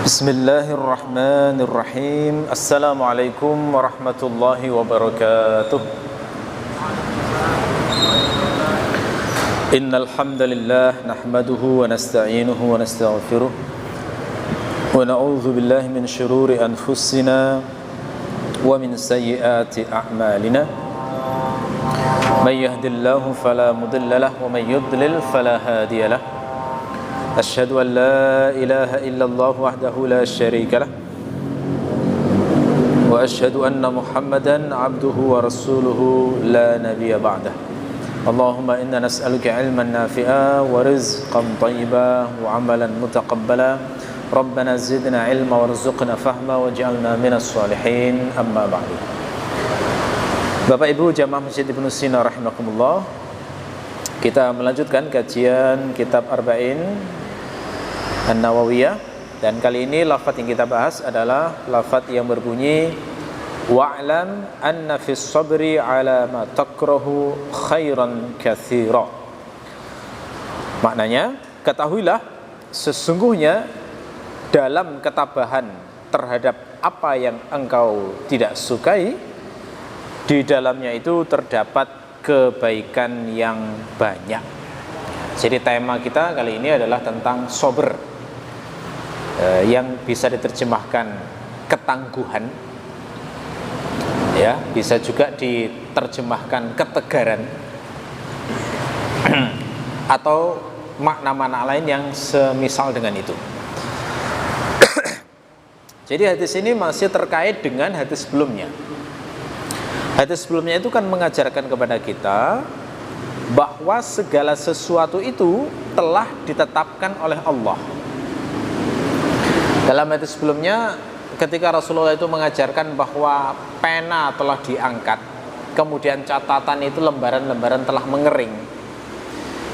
Bismillahirrahmanirrahim. Assalamualaikum warahmatullahi wabarakatuh. Innal hamdalillah nahmaduhu wa nasta'inuhu wa nastaghfiruh wa na'udzu billahi min shururi anfusina wa min sayyiati a'malina. May yahdihillahu fala mudilla lahu wa may yudlil fala hadiya lahu. Asyhadu an la ilaha illallah wahdahu la syarika lah wa asyhadu anna Muhammadan abduhu wa rasuluhu la nabiyya ba'dah. Allahumma inna nas'aluka ilman nafi'a wa rizqan thayyiba wa amalan mutaqabbala. Rabbana zidna ilma warzuqna fahma waj'alna minas salihin. Amma ba'du. Bapak Ibu jamaah Masjid Ibnu Sina rahimakumullah, kita melanjutkan kajian kitab Arba'in An-Nawawiyah, dan kali ini lafaz yang kita bahas adalah lafaz yang berbunyi wa'lam anna fis sabri ala ma takrahu khairan katsira. Maknanya, ketahuilah sesungguhnya dalam ketabahan terhadap apa yang engkau tidak sukai, di dalamnya itu terdapat kebaikan yang banyak. Jadi tema kita kali ini adalah tentang sabr, yang bisa diterjemahkan ketangguhan, ya, bisa juga diterjemahkan ketegaran atau makna-makna lain yang semisal dengan itu. Jadi hadis ini masih terkait dengan hadis sebelumnya. Hadis sebelumnya itu kan mengajarkan kepada kita bahwa segala sesuatu itu telah ditetapkan oleh Allah. Dalam hadis sebelumnya, ketika Rasulullah itu mengajarkan bahwa pena telah diangkat, kemudian catatan itu lembaran-lembaran telah mengering.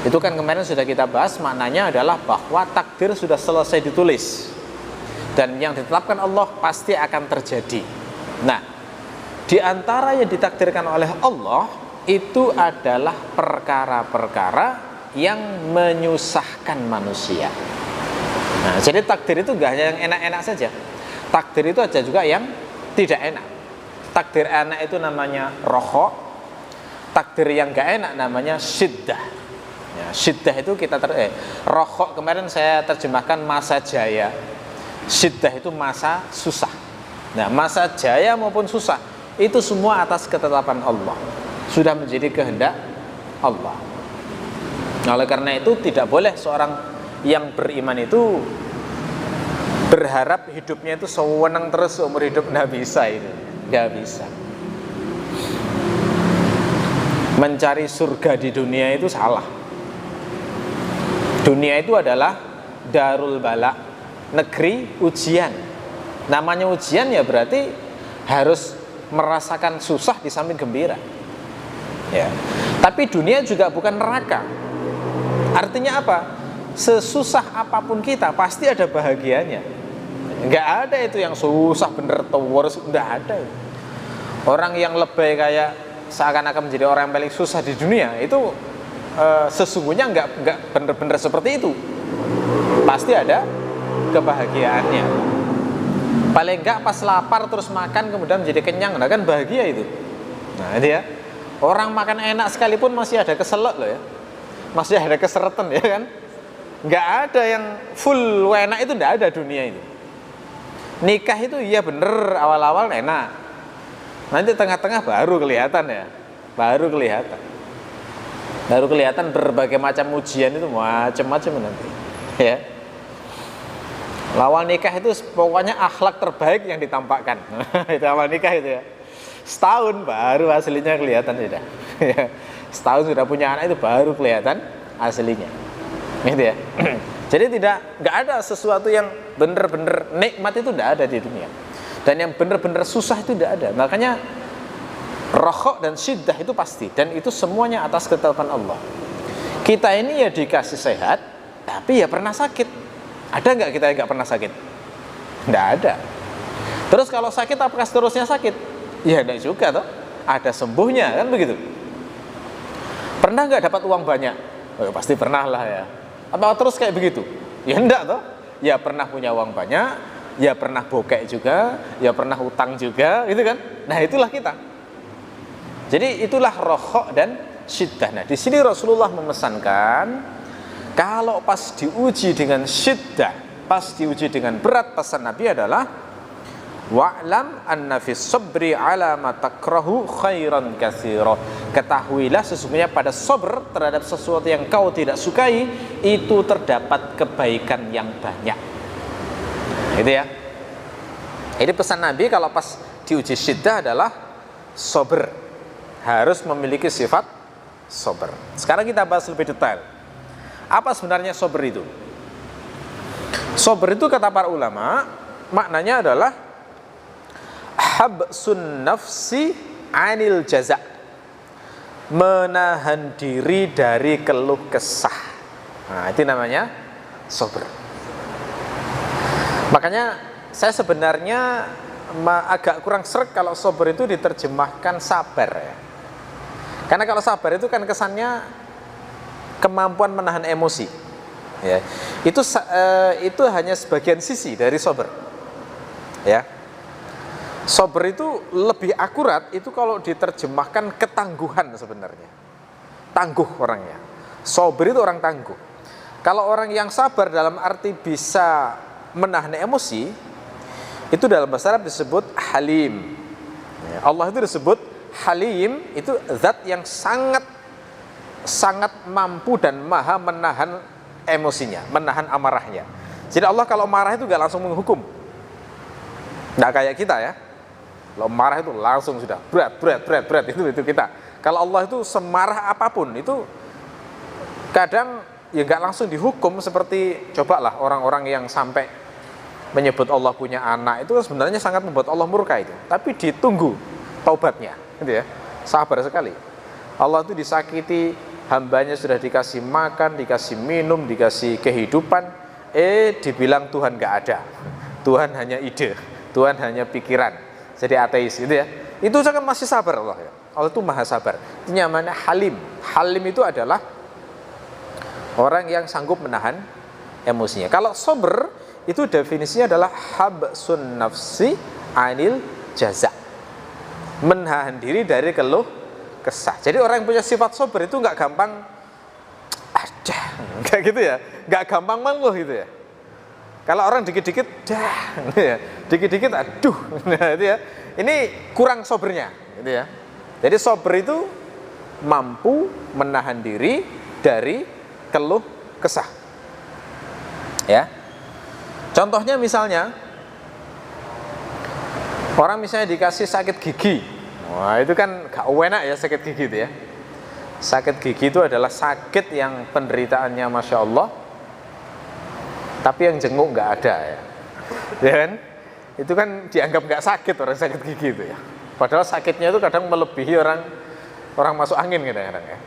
Itu kan kemarin sudah kita bahas, maknanya adalah bahwa takdir sudah selesai ditulis, dan yang ditetapkan Allah pasti akan terjadi. Nah, di antara yang ditakdirkan oleh Allah itu adalah perkara-perkara yang menyusahkan manusia. Nah, jadi takdir itu gak hanya yang enak-enak saja. Takdir itu ada juga yang tidak enak. Takdir enak itu namanya roho. Takdir yang gak enak namanya syiddah. Ya, syiddah itu kita roho kemarin saya terjemahkan masa jaya. Syiddah itu masa susah. Nah, masa jaya maupun susah itu semua atas ketetapan Allah, sudah menjadi kehendak Allah. Oleh karena itu tidak boleh seorang yang beriman itu berharap hidupnya itu sewenang terus seumur hidup. Nggak bisa itu, nggak bisa. Mencari surga di dunia itu salah. Dunia itu adalah darul bala, negeri ujian. Namanya ujian ya berarti harus merasakan susah di samping gembira, ya. Tapi dunia juga bukan neraka. Artinya apa? Sesusah apapun kita pasti ada bahagianya. Nggak ada itu yang susah bener terus, nggak ada. Orang yang lebay kayak seakan-akan menjadi orang yang paling susah di dunia itu sesungguhnya nggak bener-bener seperti itu. Pasti ada kebahagiaannya. Paling nggak pas lapar terus makan kemudian menjadi kenyang, nah kan bahagia itu. Nah itu ya, orang makan enak sekalipun masih ada keselak loh ya, masih ada keseretan ya kan. Nggak ada yang full enak, itu nggak ada dunia itu. Nikah itu iya bener awal-awal enak, nanti tengah-tengah baru kelihatan ya, baru kelihatan berbagai macam ujian itu macam-macam nanti ya. Awal nikah itu pokoknya akhlak terbaik yang ditampakkan. Itu awal nikah itu ya. Setahun baru aslinya kelihatan sudah. Setahun sudah punya anak itu baru kelihatan aslinya. Gitu ya. Jadi nggak ada sesuatu yang benar-benar nikmat itu nggak ada di dunia. Dan yang benar-benar susah itu nggak ada. Makanya rokhok dan syiddah itu pasti, dan itu semuanya atas ketetapan Allah. Kita ini ya dikasih sehat, tapi ya pernah sakit. Ada nggak kita yang nggak pernah sakit? Nggak ada. Terus kalau sakit apakah seterusnya sakit? Ya enggak juga toh. Ada sembuhnya kan begitu. Pernah nggak dapat uang banyak? Oh, pasti pernah lah ya. Apa terus kayak begitu? Ya enggak toh. Ya pernah punya uang banyak, ya pernah bokek juga, ya pernah utang juga, gitu kan? Nah, itulah kita. Jadi itulah rokhok dan syiddah. Nah, di sini Rasulullah memesankan kalau pas diuji dengan syiddah, pas diuji dengan berat, pesan Nabi adalah wa'lam anna fis sabri ala ma takrahu khairan katsira. Ketahuilah sesungguhnya pada sabr terhadap sesuatu yang kau tidak sukai itu terdapat kebaikan yang banyak. Gitu ya. Ini pesan Nabi kalau pas diuji syiddah adalah sabr, harus memiliki sifat sabr. Sekarang kita bahas lebih detail. Apa sebenarnya sabr itu? Sabr itu kata para ulama maknanya adalah habsun nafsi anil jaza, menahan diri dari keluh kesah. Nah, itu namanya sabr. Makanya saya sebenarnya agak kurang sreg kalau sabr itu diterjemahkan sabar ya. Karena kalau sabar itu kan kesannya kemampuan menahan emosi ya. Itu hanya sebagian sisi dari sabr ya. Sabr itu lebih akurat itu kalau diterjemahkan ketangguhan sebenarnya. Tangguh orangnya. Sabr itu orang tangguh. Kalau orang yang sabar dalam arti bisa menahan emosi, itu dalam bahasa Arab disebut halim. Allah itu disebut halim, itu zat yang sangat mampu dan maha menahan emosinya, menahan amarahnya. Jadi Allah kalau marah itu gak langsung menghukum. Nggak kayak kita ya. Kalau marah itu langsung sudah berat itu kita. Kalau Allah itu semarah apapun itu kadang ya nggak langsung dihukum, seperti cobalah orang-orang yang sampai menyebut Allah punya anak itu sebenarnya sangat membuat Allah murka itu. Tapi ditunggu taubatnya, gitu ya. Sabar sekali. Allah itu disakiti, hambanya sudah dikasih makan, dikasih minum, dikasih kehidupan, dibilang Tuhan nggak ada. Tuhan hanya ide, Tuhan hanya pikiran. Jadi ateis, gitu ya. Itu kan masih sabar Allah ya. Allah itu maha sabar. Itu namanya halim. Halim itu adalah orang yang sanggup menahan emosinya. Kalau sabr itu definisinya adalah habsun nafsi anil jaza, menahan diri dari keluh kesah. Jadi orang yang punya sifat sabr itu nggak gampang kayak gitu ya, nggak gampang mengeluh gitu ya. Kalau orang dikit-dikit dikit-dikit aduh, nah, itu ya. Ini kurang sabrnya, gitu ya. Jadi sabr itu mampu menahan diri dari keluh kesah. Ya. Contohnya misalnya orang misalnya dikasih sakit gigi. Wah, itu kan gak enak ya sakit gigi itu ya. Sakit gigi itu adalah sakit yang penderitaannya Masya Allah, tapi yang jenguk gak ada ya. Ya kan? Itu kan dianggap gak sakit orang sakit gigi itu ya. Padahal sakitnya itu kadang melebihi orang masuk angin kadang-kadang ya.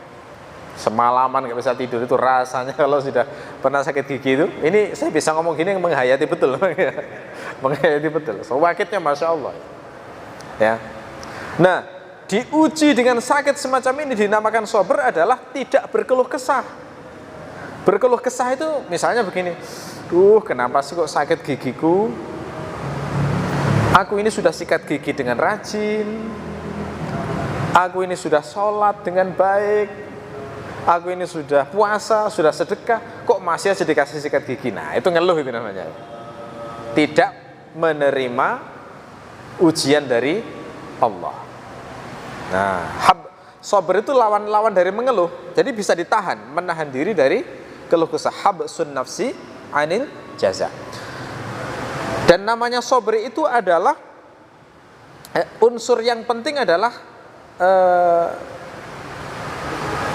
Semalaman nggak bisa tidur itu rasanya kalau sudah pernah sakit gigi itu. Ini saya bisa ngomong gini menghayati betul, menghayati betul. So, sakitnya Masya Allah. Ya. Nah, diuji dengan sakit semacam ini dinamakan sabr adalah tidak berkeluh kesah. Berkeluh kesah itu misalnya begini, kenapa sih kok sakit gigiku? Aku ini sudah sikat gigi dengan rajin. Aku ini sudah sholat dengan baik. Aku ini sudah puasa, sudah sedekah, kok masih aja dikasih sikat gigi? Nah, itu ngeluh itu namanya. Tidak menerima ujian dari Allah. Nah, sabr itu lawan-lawan dari mengeluh. Jadi bisa ditahan, menahan diri dari keluh kesah. Habsun nafsi anil jaza. Dan namanya sabr itu adalah unsur yang penting adalah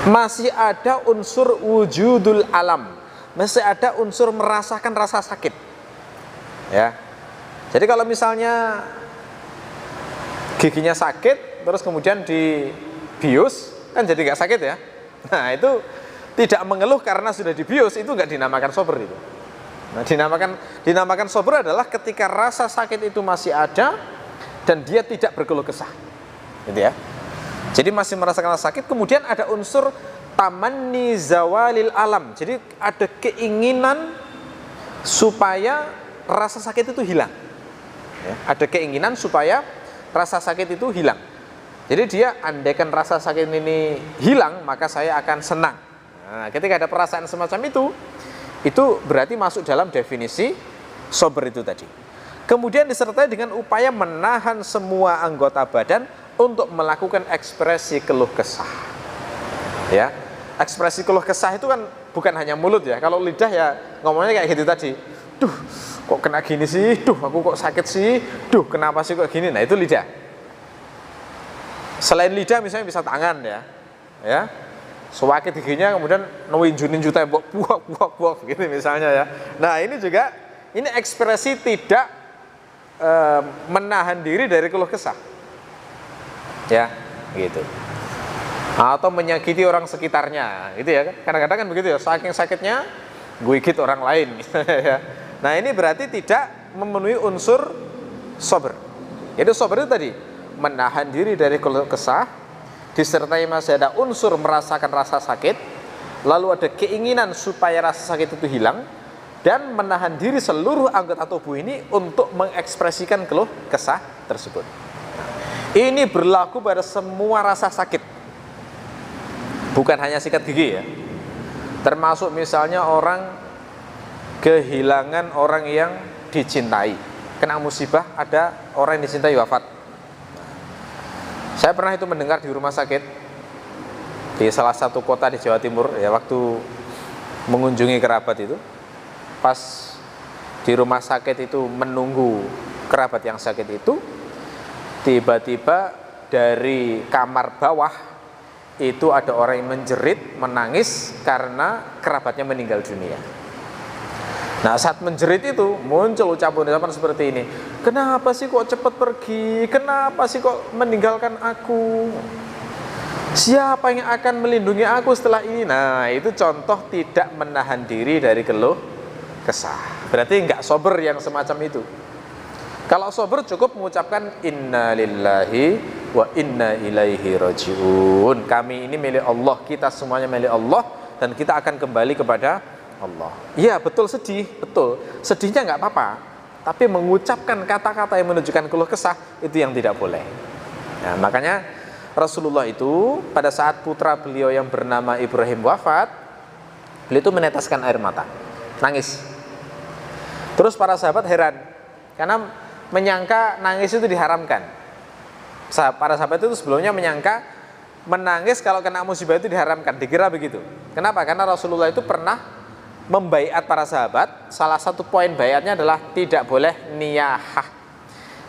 masih ada unsur wujudul alam, masih ada unsur merasakan rasa sakit ya. Jadi kalau misalnya giginya sakit terus kemudian dibius kan jadi nggak sakit ya. Nah, itu tidak mengeluh karena sudah dibius, itu nggak dinamakan sabr itu. Nah, dinamakan sabr adalah ketika rasa sakit itu masih ada dan dia tidak berkeluh kesah, gitu ya. Jadi masih merasakan sakit, kemudian ada unsur tamanni zawalil alam. Jadi ada keinginan supaya rasa sakit itu hilang. Ya, ada keinginan supaya rasa sakit itu hilang. Jadi dia andaikan rasa sakit ini hilang, maka saya akan senang. Nah, ketika ada perasaan semacam itu berarti masuk dalam definisi sober itu tadi. Kemudian disertai dengan upaya menahan semua anggota badan untuk melakukan ekspresi keluh kesah. Ya, ekspresi keluh kesah itu kan bukan hanya mulut ya. Kalau lidah ya ngomongnya kayak gitu tadi. Duh, kok kena gini sih? Duh, aku kok sakit sih? Duh, kenapa sih kok gini? Nah, itu lidah. Selain lidah misalnya bisa tangan ya. Ya. Sewakit giginya kemudian ninju tembok buak gitu misalnya ya. Nah, ini juga ini ekspresi tidak menahan diri dari keluh kesah. Ya, gitu. Atau menyakiti orang sekitarnya, gitu ya kan? Kadang-kadang kan begitu ya, saking sakitnya gigit orang lain ya. Nah, ini berarti tidak memenuhi unsur sober. Jadi sober itu tadi menahan diri dari keluh kesah, disertai masih ada unsur merasakan rasa sakit, lalu ada keinginan supaya rasa sakit itu hilang, dan menahan diri seluruh anggota tubuh ini untuk mengekspresikan keluh kesah tersebut. Ini berlaku pada semua rasa sakit, bukan hanya sikat gigi ya. Termasuk misalnya orang kehilangan orang yang dicintai, kena musibah, ada orang yang dicintai wafat. Saya pernah itu mendengar di rumah sakit di salah satu kota di Jawa Timur ya, waktu mengunjungi kerabat itu, pas di rumah sakit itu menunggu kerabat yang sakit itu, tiba-tiba dari kamar bawah itu ada orang yang menjerit, menangis karena kerabatnya meninggal dunia. Nah, saat menjerit itu muncul ucapan-ucapan seperti ini. Kenapa sih kok cepat pergi? Kenapa sih kok meninggalkan aku? Siapa yang akan melindungi aku setelah ini? Nah, itu contoh tidak menahan diri dari keluh kesah. Berarti enggak sober yang semacam itu. Kalau sober cukup mengucapkan inna lillahi wa inna ilaihi rajiun. Kami ini milik Allah, kita semuanya milik Allah, dan kita akan kembali kepada Allah. Iya, betul, sedih, betul. Sedihnya nggak apa-apa, tapi mengucapkan kata-kata yang menunjukkan keluh kesah itu yang tidak boleh. Nah, makanya Rasulullah itu pada saat putra beliau yang bernama Ibrahim wafat, beliau itu meneteskan air mata, nangis. Terus para sahabat heran karena menyangka nangis itu diharamkan. Para sahabat itu sebelumnya menyangka menangis kalau kena musibah itu diharamkan, dikira begitu. Kenapa? Karena Rasulullah itu pernah membaiat para sahabat. Salah satu poin baiatnya adalah tidak boleh niyahah.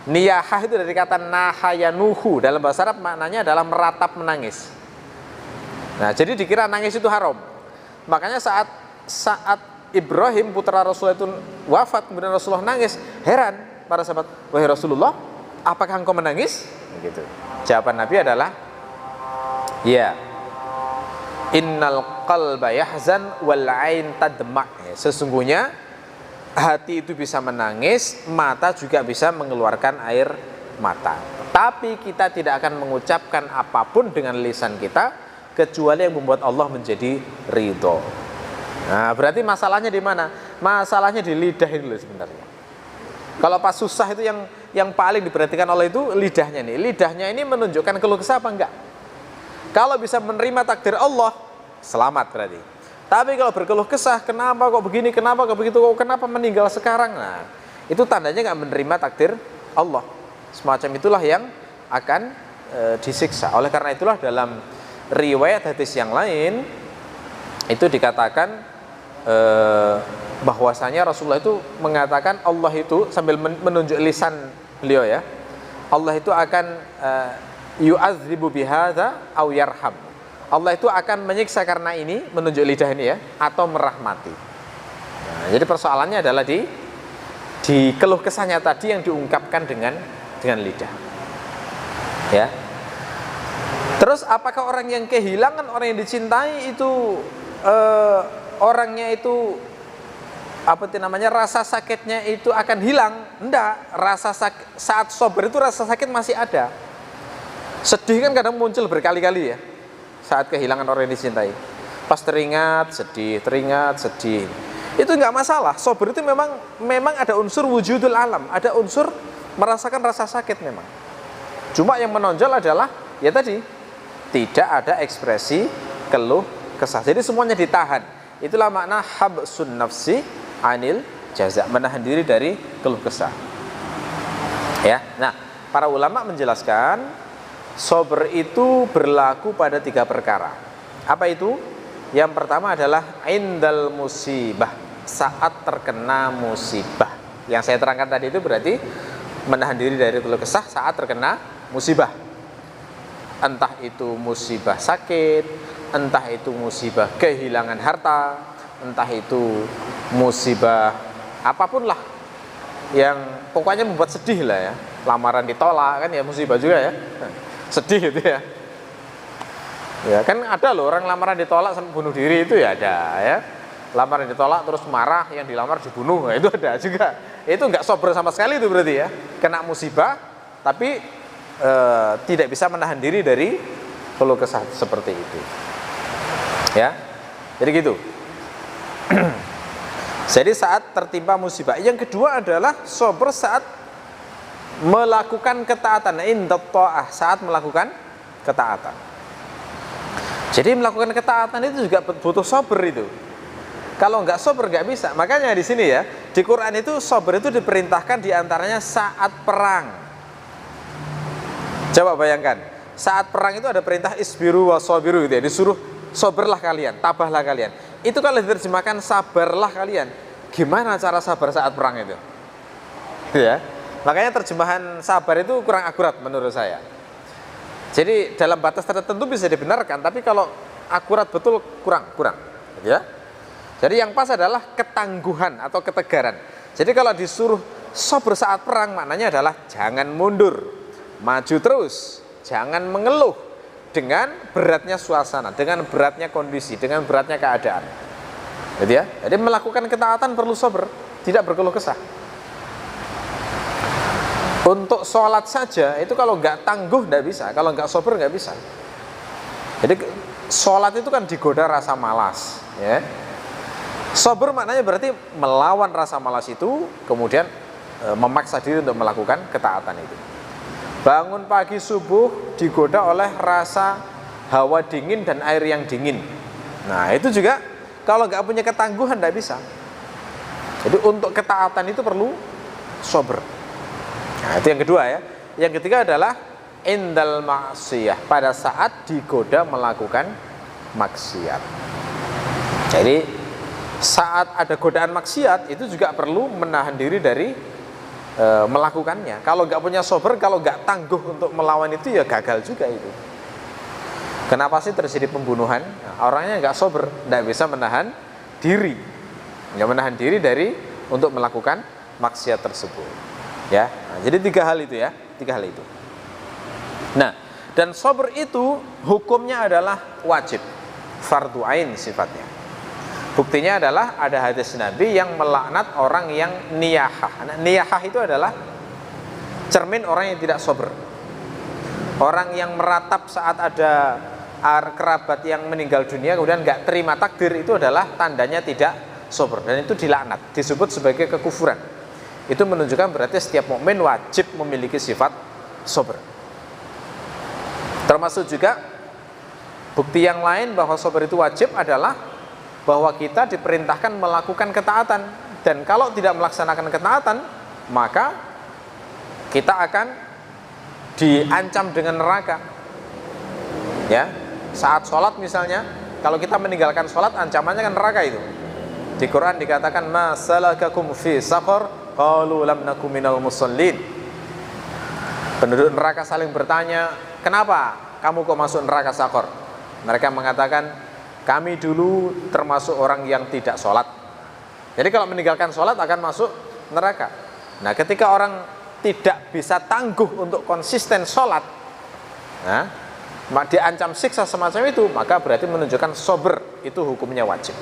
Niyahah itu dari kata nahayanuhu, dalam bahasa Arab maknanya adalah meratap menangis. Nah, jadi dikira nangis itu haram. Makanya saat Ibrahim putra Rasulullah itu wafat, kemudian Rasulullah nangis, heran para sahabat, wahai Rasulullah, apakah engkau menangis? Begitu. Jawaban Nabi adalah, ya, innal qalba yahzan wal ain tadma. Sesungguhnya hati itu bisa menangis, mata juga bisa mengeluarkan air mata. Tapi kita tidak akan mengucapkan apapun dengan lisan kita kecuali yang membuat Allah menjadi ridho. Nah, berarti masalahnya di mana? Masalahnya di lidah itu sebenarnya. Kalau pas susah itu yang paling diperhatikan Allah itu lidahnya nih. Lidahnya ini menunjukkan keluh kesah apa enggak? Kalau bisa menerima takdir Allah, selamat berarti. Tapi kalau berkeluh kesah, kenapa kok begini, kenapa kok begitu, kok kenapa meninggal sekarang? Nah, itu tandanya nggak menerima takdir Allah. Semacam itulah yang akan disiksa. Oleh karena itulah dalam riwayat hadis yang lain itu dikatakan bahwasanya Rasulullah itu mengatakan Allah itu sambil menunjuk lisan beliau ya, Allah itu akan yu'adzibu bihadza au yarham. Allah itu akan menyiksa karena ini, menunjuk lidah ini ya, atau merahmati. Nah, jadi persoalannya adalah di keluh kesahnya tadi yang diungkapkan dengan lidah. Ya. Terus apakah orang yang kehilangan orang yang dicintai itu orangnya itu apa itu namanya, rasa sakitnya itu akan hilang? Enggak, saat sober itu rasa sakit masih ada. Sedih kan kadang muncul berkali-kali ya saat kehilangan orang yang dicintai. Pas teringat sedih. itu nggak masalah. Sabar itu memang ada unsur wujudul alam, ada unsur merasakan rasa sakit memang. Cuma yang menonjol adalah ya tadi, tidak ada ekspresi keluh kesah. Jadi semuanya ditahan. Itulah makna habsun nafsi anil jaza, menahan diri dari keluh kesah. Ya. Nah, para ulama menjelaskan sabar itu berlaku pada 3 perkara. Apa itu? Yang pertama adalah indal musibah, saat terkena musibah. Yang saya terangkan tadi itu berarti menahan diri dari keluh kesah saat terkena musibah. Entah itu musibah sakit, entah itu musibah kehilangan harta, entah itu musibah apapun lah, yang pokoknya membuat sedih lah ya. Lamaran ditolak kan ya musibah juga ya, sedih itu ya. Ya kan ada loh orang lamaran ditolak sampai bunuh diri, itu ya ada ya. Lamaran ditolak terus marah, yang dilamar dibunuh, nah, itu ada juga. Itu nggak sabar sama sekali itu berarti ya. Kena musibah tapi tidak bisa menahan diri dari keluh kesah seperti itu. Ya. Jadi gitu. Jadi saat tertimpa musibah. Yang kedua adalah sabar saat melakukan ketaatan, inda ta'ah, saat melakukan ketaatan. Jadi melakukan ketaatan itu juga butuh sabar itu. Kalau nggak sabar nggak bisa. Makanya di sini ya, di Quran itu sabar itu diperintahkan diantaranya saat perang. Coba bayangkan, saat perang itu ada perintah isbiru wa sabiru gitu ya, disuruh sabarlah kalian, tabahlah kalian. Itu kalau diterjemahkan sabarlah kalian, gimana cara sabar saat perang itu? Ya, makanya terjemahan sabar itu kurang akurat menurut saya. Jadi dalam batas tertentu bisa dibenarkan, tapi kalau akurat betul kurang, ya. Jadi yang pas adalah ketangguhan atau ketegaran. Jadi kalau disuruh sabar saat perang, maknanya adalah jangan mundur, maju terus, jangan mengeluh dengan beratnya suasana, dengan beratnya kondisi, dengan beratnya keadaan. Gitu ya. Jadi melakukan ketaatan perlu sabar, tidak berkeluh kesah. Untuk sholat saja itu kalau nggak tangguh nggak bisa, kalau nggak sabar nggak bisa. Jadi sholat itu kan digoda rasa malas, ya. Sabar maknanya berarti melawan rasa malas itu, kemudian memaksa diri untuk melakukan ketaatan itu. Bangun pagi subuh digoda oleh rasa hawa dingin dan air yang dingin. Nah itu juga kalau nggak punya ketangguhan nggak bisa. Jadi untuk ketaatan itu perlu sabar. Nah itu yang kedua ya. Yang ketiga adalah indal maksiyah, pada saat digoda melakukan maksiat. Jadi saat ada godaan maksiat itu juga perlu menahan diri dari melakukannya. Kalau nggak punya sabar, kalau nggak tangguh untuk melawan itu ya gagal juga itu. Kenapa sih terjadi pembunuhan? Nah, orangnya nggak sabar, nggak bisa menahan diri, nggak menahan diri dari untuk melakukan maksiat tersebut. Ya, nah, jadi 3 hal itu ya, 3 hal itu. Nah, dan sabar itu hukumnya adalah wajib, fardu ain sifatnya. Buktinya adalah ada hadis Nabi yang melaknat orang yang niyahah. Nah, niyahah itu adalah cermin orang yang tidak sabar. Orang yang meratap saat ada kerabat yang meninggal dunia kemudian nggak terima takdir, itu adalah tandanya tidak sabar, dan itu dilaknat, disebut sebagai kekufuran. Itu menunjukkan berarti setiap mukmin wajib memiliki sifat sabar. Termasuk juga bukti yang lain bahwa sabar itu wajib adalah bahwa kita diperintahkan melakukan ketaatan, dan kalau tidak melaksanakan ketaatan maka kita akan diancam dengan neraka. Ya, saat sholat misalnya, kalau kita meninggalkan sholat ancamannya kan neraka itu. Di Quran dikatakan ma salakakum fi saqar qalu lam nakum minal musallin. Penduduk neraka saling bertanya, kenapa kamu kok masuk neraka saqar? Mereka mengatakan, kami dulu termasuk orang yang tidak sholat. Jadi kalau meninggalkan sholat akan masuk neraka. Nah ketika orang tidak bisa tangguh untuk konsisten sholat, nah, diancam siksa semacam itu, maka berarti menunjukkan sabar itu hukumnya wajib.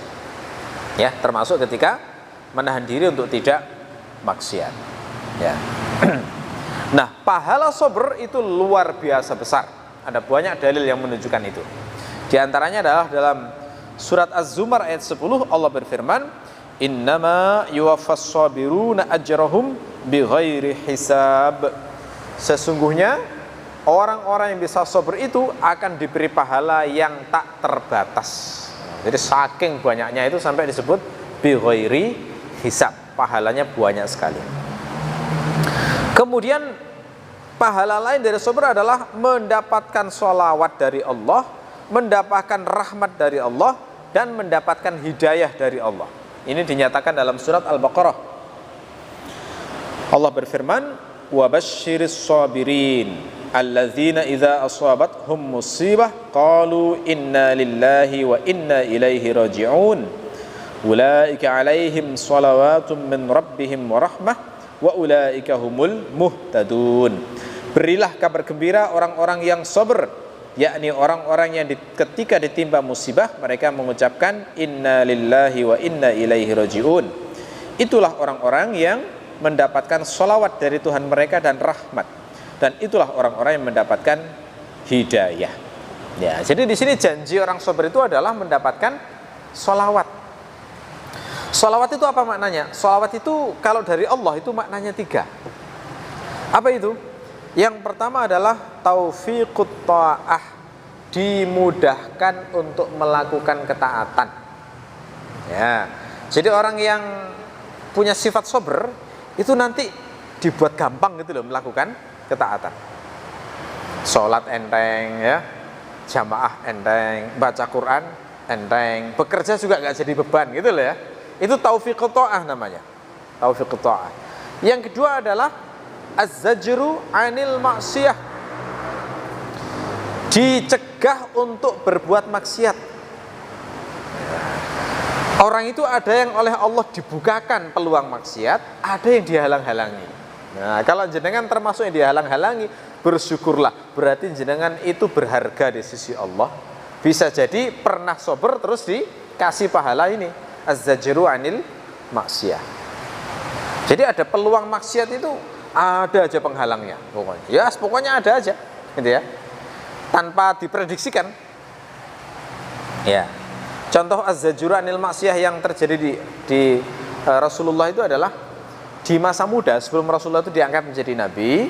Ya, termasuk ketika menahan diri untuk tidak maksiat. Ya. Nah, pahala sabar itu luar biasa besar. Ada banyak dalil yang menunjukkan itu. Di antaranya adalah dalam surat Az-Zumar ayat 10, Allah berfirman, Innama yuwaffas sabiruna ajrahum bighairi hisab. Sesungguhnya orang-orang yang bisa sabar itu akan diberi pahala yang tak terbatas. Jadi saking banyaknya itu sampai disebut bighairi hisab, pahalanya banyak sekali. Kemudian pahala lain dari sabar adalah mendapatkan sholawat dari Allah, mendapatkan rahmat dari Allah, dan mendapatkan hidayah dari Allah. Ini dinyatakan dalam surat Al-Baqarah. Allah berfirman, wa basyiris sabirin alladzina idza asabathum musibah qalu inna lillahi wa inna ilaihi raji'un ulaika alaihim shalawatun min rabbihim wa rahmah wa ulaika humul muhtadun. Berilah kabar gembira orang-orang yang sabar, yakni orang-orang yang ketika ditimpa musibah mereka mengucapkan inna lillahi wa inna ilaihi raji'un. Itulah orang-orang yang mendapatkan sholawat dari Tuhan mereka dan rahmat, dan itulah orang-orang yang mendapatkan hidayah. Ya, jadi di sini janji orang sabar itu adalah mendapatkan sholawat. Sholawat itu apa maknanya? Sholawat itu kalau dari Allah itu maknanya 3. Apa itu? Yang pertama adalah taufiqut ta'ah, dimudahkan untuk melakukan ketaatan. Ya, jadi orang yang punya sifat sabar itu nanti dibuat gampang gitu loh melakukan ketaatan. Sholat enteng, ya, jamaah enteng, baca Quran enteng, bekerja juga nggak jadi beban gitu loh ya. Itu taufiqut ta'ah namanya. Taufiqut ta'ah. Yang kedua adalah az-zajru 'anil maksiyah. Dicegah untuk berbuat maksiat. Orang itu ada yang oleh Allah dibukakan peluang maksiat, ada yang dihalang-halangi. Nah, kalau jenengan termasuk yang dihalang-halangi, bersyukurlah. Berarti jenengan itu berharga di sisi Allah. Bisa jadi pernah sabar terus dikasih pahala ini, az-zajru 'anil maksiyah. Jadi ada peluang maksiat itu ada aja penghalangnya pokoknya. Ya, pokoknya ada aja, gitu ya. Tanpa diprediksikan. Ya. Contoh az-zajru 'anil maksiyah yang terjadi di Rasulullah itu adalah di masa muda sebelum Rasulullah itu diangkat menjadi nabi.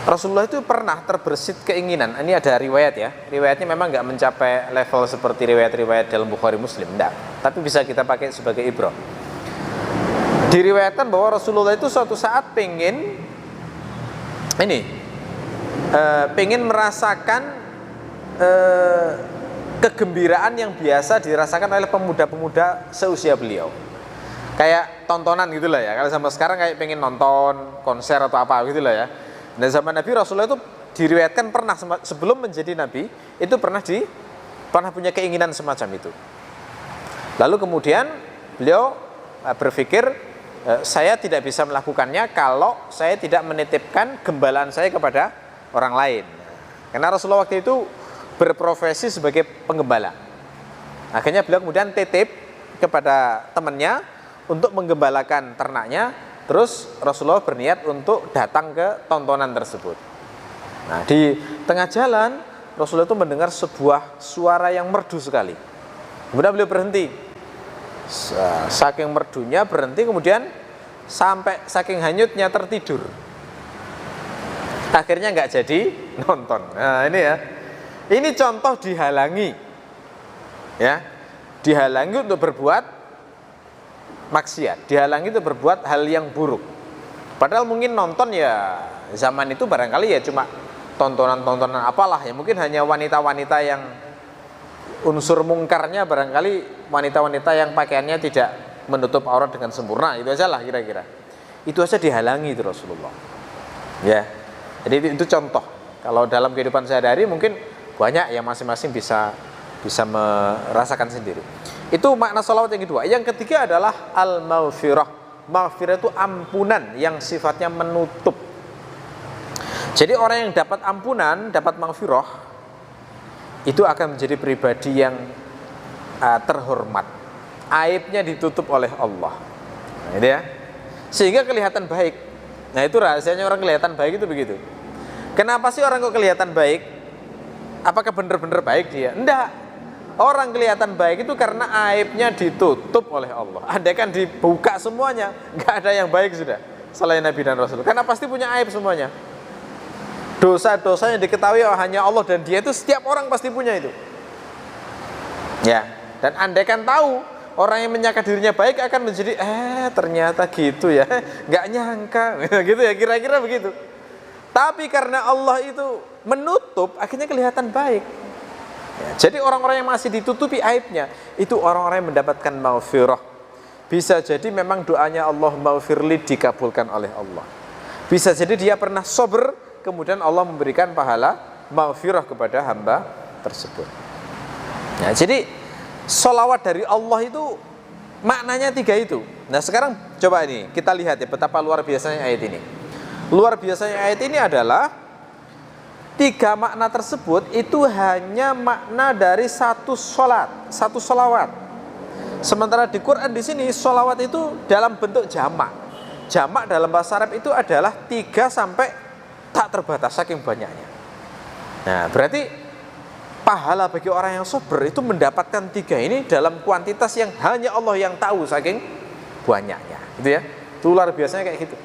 Rasulullah itu pernah terbersit keinginan. Ini ada riwayat ya. Riwayatnya memang nggak mencapai level seperti riwayat-riwayat dalam Bukhari Muslim, enggak. Tapi bisa kita pakai sebagai ibrah. Diriwayatkan bahwa Rasulullah itu suatu saat pengen merasakan kegembiraan yang biasa dirasakan oleh pemuda-pemuda seusia beliau. Kayak tontonan gitu lah ya. Kalau sama sekarang kayak pengen nonton konser atau apa gitu lah ya. Dan zaman Nabi, Rasulullah itu diriwayatkan pernah sebelum menjadi Nabi itu pernah punya keinginan semacam itu. Lalu kemudian beliau berpikir, saya tidak bisa melakukannya kalau saya tidak menitipkan gembalaan saya kepada orang lain. Karena Rasulullah waktu itu berprofesi sebagai penggembala. Akhirnya beliau kemudian titip kepada temannya untuk menggembalakan ternaknya. Terus Rasulullah berniat untuk datang ke tontonan tersebut. Nah, di tengah jalan Rasulullah itu mendengar sebuah suara yang merdu sekali. Kemudian beliau berhenti. Saking merdunya berhenti, kemudian sampai saking hanyutnya tertidur. Akhirnya nggak jadi nonton. Nah, ini ya. Ini contoh dihalangi. Ya. Dihalangi untuk berbuat maksiat, dihalangi itu berbuat hal yang buruk. Padahal mungkin nonton ya zaman itu barangkali ya cuma tontonan-tontonan apalah ya, mungkin hanya wanita-wanita yang unsur mungkarnya barangkali wanita-wanita yang pakaiannya tidak menutup aurat dengan sempurna, itu aja lah kira-kira. Itu aja dihalangi itu Rasulullah. Ya. Jadi itu contoh. Kalau dalam kehidupan sehari-hari mungkin banyak yang masing-masing bisa merasakan sendiri. Itu makna sholawat yang kedua. Yang ketiga adalah al-maghfirah. Maghfirah itu ampunan yang sifatnya menutup. Jadi orang yang dapat ampunan, dapat maghfirah, itu akan menjadi pribadi yang terhormat. Aibnya ditutup oleh Allah. Nah, itu ya. Sehingga kelihatan baik. Nah, itu rahasianya orang kelihatan baik itu begitu. Kenapa sih orang kok kelihatan baik? Apakah benar-benar baik dia? Enggak. Orang kelihatan baik itu karena aibnya ditutup oleh Allah. Andai kan dibuka semuanya, nggak ada yang baik sudah selain Nabi dan Rasul. Karena pasti punya aib semuanya. Dosa-dosa yang diketahui hanya Allah dan Dia itu setiap orang pasti punya itu. Ya, dan andai kan tahu orang yang menyangka dirinya baik akan menjadi ternyata gitu ya, nggak nyangka gitu ya, kira-kira begitu. Tapi karena Allah itu menutup, akhirnya kelihatan baik. Ya, jadi orang-orang yang masih ditutupi aibnya itu orang-orang yang mendapatkan maghfirah. Bisa jadi memang doanya Allah maghfirli dikabulkan oleh Allah. Bisa jadi dia pernah sabar, kemudian Allah memberikan pahala maghfirah kepada hamba tersebut. Ya, jadi sholawat dari Allah itu maknanya 3 itu. Nah sekarang coba ini kita lihat ya betapa luar biasanya ayat ini. Luar biasanya ayat ini adalah 3 makna tersebut itu hanya makna dari satu sholat, satu sholawat. Sementara di Quran di sini sholawat itu dalam bentuk jamak. Jamak dalam bahasa Arab itu adalah 3 sampai tak terbatas saking banyaknya. Nah berarti pahala bagi orang yang sabar itu mendapatkan 3 ini dalam kuantitas yang hanya Allah yang tahu saking banyaknya, gitu ya. Itu luar biasanya kayak gitu.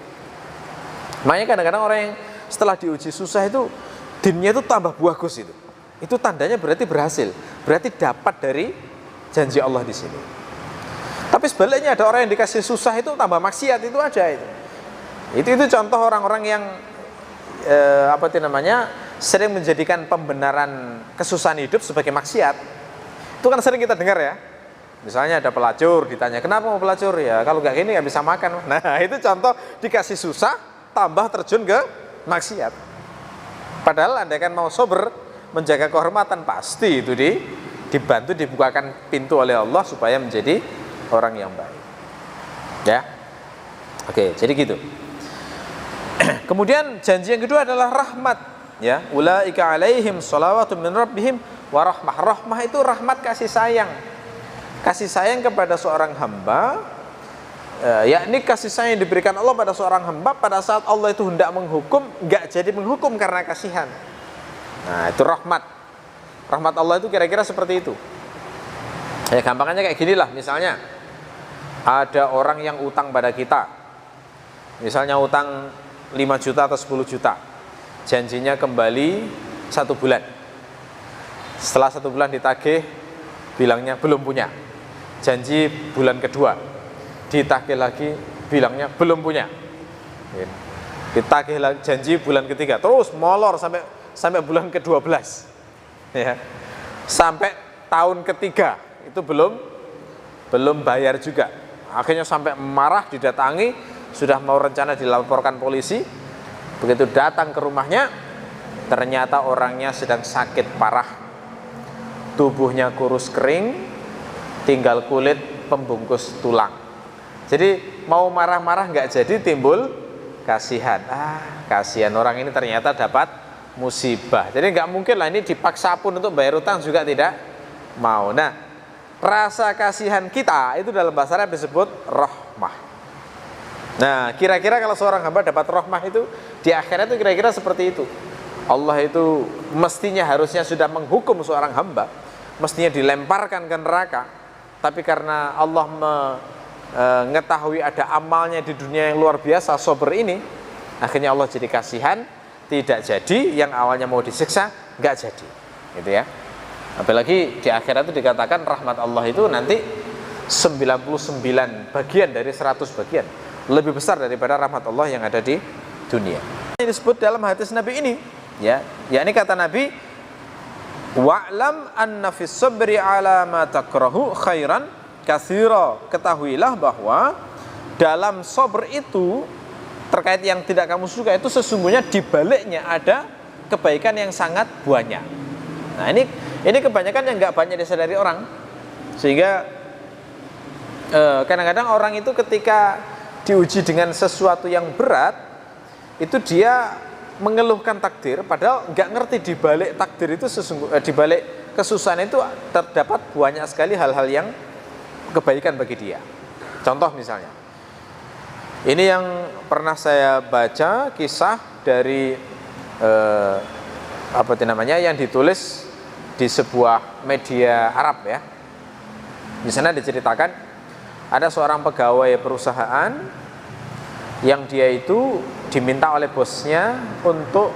Makanya kadang-kadang orang yang setelah diuji susah itu dinnya itu tambah bagus itu. Itu tandanya berarti berhasil, berarti dapat dari janji Allah di sini. Tapi sebaliknya ada orang yang dikasih susah itu tambah maksiat, itu aja itu. Itu contoh orang-orang yang sering menjadikan pembenaran kesusahan hidup sebagai maksiat. Itu kan sering kita dengar ya. Misalnya ada pelacur, ditanya kenapa mau pelacur, ya kalau nggak gini nggak bisa makan. Nah itu contoh dikasih susah tambah terjun ke maksiat. Padahal andai kan mau sober menjaga kehormatan, pasti itu dibantu dibukakan pintu oleh Allah supaya menjadi orang yang baik. Ya, oke, jadi gitu. Kemudian janji yang kedua adalah rahmat. Ya, ulaika alaihim shalawatun min rabbihim wa rahmah. Rahmah itu rahmat, kasih sayang. Kasih sayang kepada seorang hamba, yakni kasih sayang yang diberikan Allah pada seorang hamba pada saat Allah itu hendak menghukum, enggak jadi menghukum karena kasihan. Nah, itu rahmat. Rahmat Allah itu kira-kira seperti itu. Ya, gampangnya kayak ginilah, misalnya ada orang yang utang pada kita. Misalnya utang 5 juta atau 10 juta. Janjinya kembali 1 bulan. Setelah 1 bulan ditagih, bilangnya belum punya. Janji bulan kedua, ditagih lagi, bilangnya belum punya. Ditagih lagi, janji bulan ketiga, terus molor sampai bulan ke-12. Ya. Sampai tahun ketiga itu belum bayar juga. Akhirnya sampai marah, didatangi, sudah mau rencana dilaporkan polisi. Begitu datang ke rumahnya, ternyata orangnya sedang sakit parah, tubuhnya kurus kering, tinggal kulit pembungkus tulang. Jadi mau marah-marah nggak jadi, timbul kasihan. Kasihan orang ini ternyata dapat musibah. Jadi nggak mungkin lah ini dipaksa pun untuk bayar utang juga tidak mau. Nah, rasa kasihan kita itu dalam bahasa Arab disebut rahmah. Nah, kira-kira kalau seorang hamba dapat rahmah itu di akhirat itu kira-kira seperti itu. Allah itu mestinya harusnya sudah menghukum seorang hamba, mestinya dilemparkan ke neraka. Tapi karena Allah mengetahui ada amalnya di dunia yang luar biasa, sabar ini, akhirnya Allah jadi kasihan, tidak jadi, yang awalnya mau disiksa nggak jadi, gitu ya. Apalagi di akhirat itu dikatakan rahmat Allah itu nanti 99 bagian dari 100 bagian, lebih besar daripada rahmat Allah yang ada di dunia. Ini disebut dalam hadis Nabi ini, ya, yakni kata Nabi, wa'lam anna fis sabri ala ma takrahu khairan katsira. Ketahuilah bahwa dalam sabr itu terkait yang tidak kamu suka itu sesungguhnya di baliknya ada kebaikan yang sangat banyak. Nah, ini kebanyakan yang nggak banyak disadari orang, sehingga kadang-kadang orang itu ketika diuji dengan sesuatu yang berat, itu dia mengeluhkan takdir, padahal nggak ngerti di balik takdir itu di balik kesusahan itu terdapat banyak sekali hal-hal yang kebaikan bagi dia. Contoh misalnya, ini yang pernah saya baca kisah dari yang ditulis di sebuah media Arab ya. Di sana diceritakan ada seorang pegawai perusahaan yang dia itu diminta oleh bosnya untuk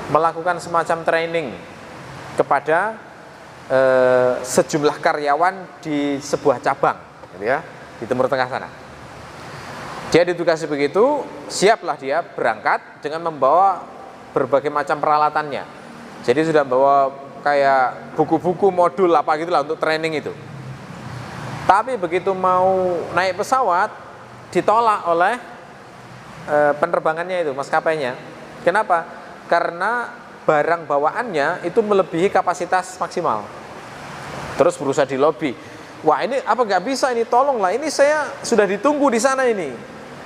melakukan semacam training kepada sejumlah karyawan di sebuah cabang gitu ya, di Timur Tengah sana. Dia ditugasi begitu, siaplah dia berangkat dengan membawa berbagai macam peralatannya. Jadi sudah bawa kayak buku-buku modul apa gitulah untuk training itu. Tapi begitu mau naik pesawat ditolak oleh penerbangannya itu, maskapainya. Kenapa? Karena barang bawaannya itu melebihi kapasitas maksimal. Terus berusaha di lobi, wah ini apa nggak bisa ini, tolonglah, ini saya sudah ditunggu di sana ini.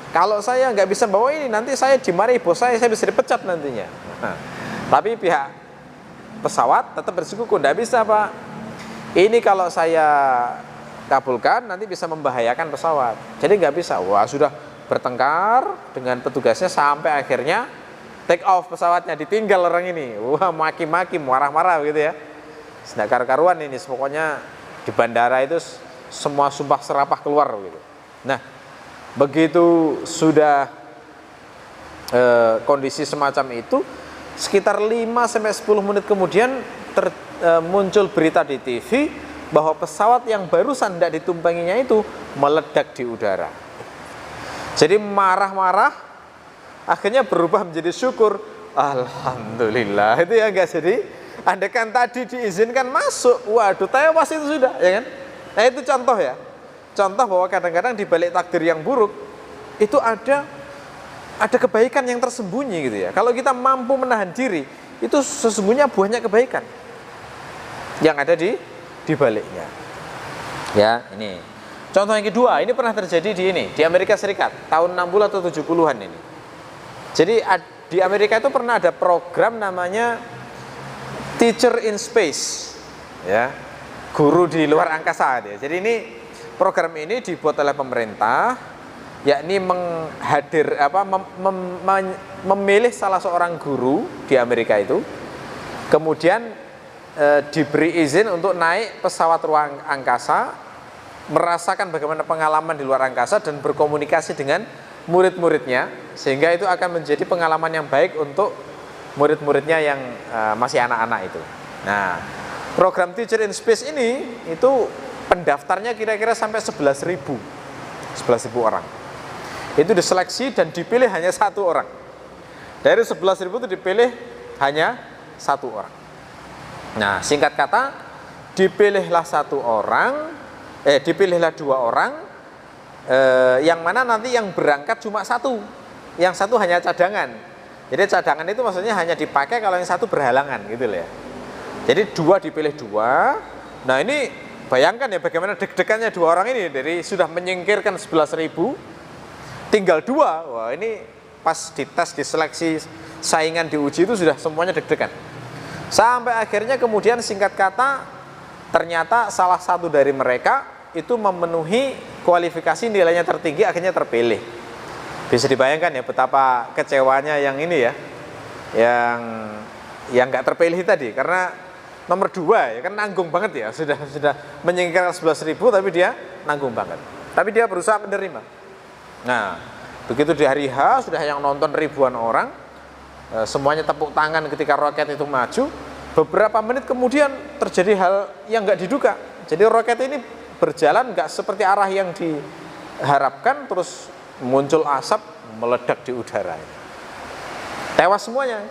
Kalau saya nggak bisa bawa ini, nanti saya dimarahi bos saya bisa dipecat nantinya. Nah, tapi pihak pesawat tetap bersikukuh, nggak bisa Pak. Ini kalau saya kabulkan nanti bisa membahayakan pesawat. Jadi nggak bisa. Wah sudah bertengkar dengan petugasnya sampai akhirnya take off pesawatnya, ditinggal orang ini. Wah maki-maki, marah-marah gitu ya. Tidak karu-karuan ini, pokoknya di bandara itu semua sumpah serapah keluar gitu. Nah, begitu sudah kondisi semacam itu, sekitar 5-10 menit kemudian muncul berita di TV bahwa pesawat yang barusan tidak ditumpanginya itu meledak di udara. Jadi marah-marah, akhirnya berubah menjadi syukur. Alhamdulillah, itu ya enggak. Jadi andaikan tadi diizinkan masuk, waduh tewas itu sudah, ya kan? Nah itu contoh ya, contoh bahwa kadang-kadang di balik takdir yang buruk itu ada kebaikan yang tersembunyi gitu ya. Kalau kita mampu menahan diri, itu sesungguhnya buahnya kebaikan yang ada di baliknya. Ya, ini. Contoh yang kedua, ini pernah terjadi di Amerika Serikat tahun 60 atau 70-an ini. Jadi di Amerika itu pernah ada program namanya Teacher in Space. Ya. Guru di luar angkasa dia. Jadi ini program ini dibuat oleh pemerintah, yakni memilih salah seorang guru di Amerika itu, kemudian diberi izin untuk naik pesawat ruang angkasa, merasakan bagaimana pengalaman di luar angkasa dan berkomunikasi dengan murid-muridnya, sehingga itu akan menjadi pengalaman yang baik untuk murid-muridnya yang masih anak-anak itu. Nah, program Teacher in Space ini itu pendaftarnya kira-kira sampai 11.000 orang. Itu diseleksi dan dipilih hanya 1 orang. Dari 11.000 itu dipilih hanya 1 orang. Nah, singkat kata, dipilihlah 2 orang, yang mana nanti yang berangkat cuma 1, yang 1 hanya cadangan. Jadi cadangan itu maksudnya hanya dipakai kalau yang 1 berhalangan gitu loh ya. Jadi 2 dipilih 2. Nah ini bayangkan ya bagaimana deg-degannya 2 orang ini, dari sudah menyingkirkan 11.000, tinggal 2. Wah ini pas dites, diseleksi, saingan diuji itu sudah semuanya deg-degan. Sampai akhirnya kemudian singkat kata, ternyata salah satu dari mereka itu memenuhi kualifikasi, nilainya tertinggi, akhirnya terpilih. Bisa dibayangkan ya betapa kecewanya yang ini ya, yang nggak terpilih tadi, karena nomor 2 ya kan nanggung banget ya, sudah menyingkirkan 11.000 tapi dia nanggung banget. Tapi dia berusaha menerima. Nah, begitu di hari H sudah yang nonton ribuan orang, semuanya tepuk tangan ketika roket itu maju. Beberapa menit kemudian terjadi hal yang nggak diduga. Jadi roket ini berjalan nggak seperti arah yang diharapkan, terus muncul asap meledak di udara. Tewas semuanya.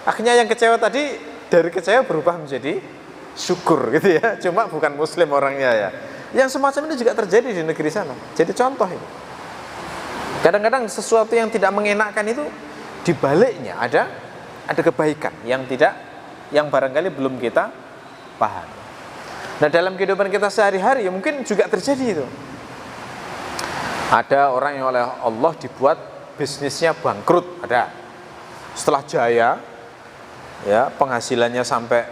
Akhirnya yang kecewa tadi dari kecewa berubah menjadi syukur gitu ya. Cuma bukan muslim orangnya ya. Yang semacam ini juga terjadi di negeri sana. Jadi contoh ini. Kadang-kadang sesuatu yang tidak mengenakan itu di baliknya ada kebaikan yang barangkali belum kita paham. Nah, dalam kehidupan kita sehari-hari ya mungkin juga terjadi itu. Ada orang yang oleh Allah dibuat bisnisnya bangkrut, ada. Setelah jaya, ya penghasilannya sampai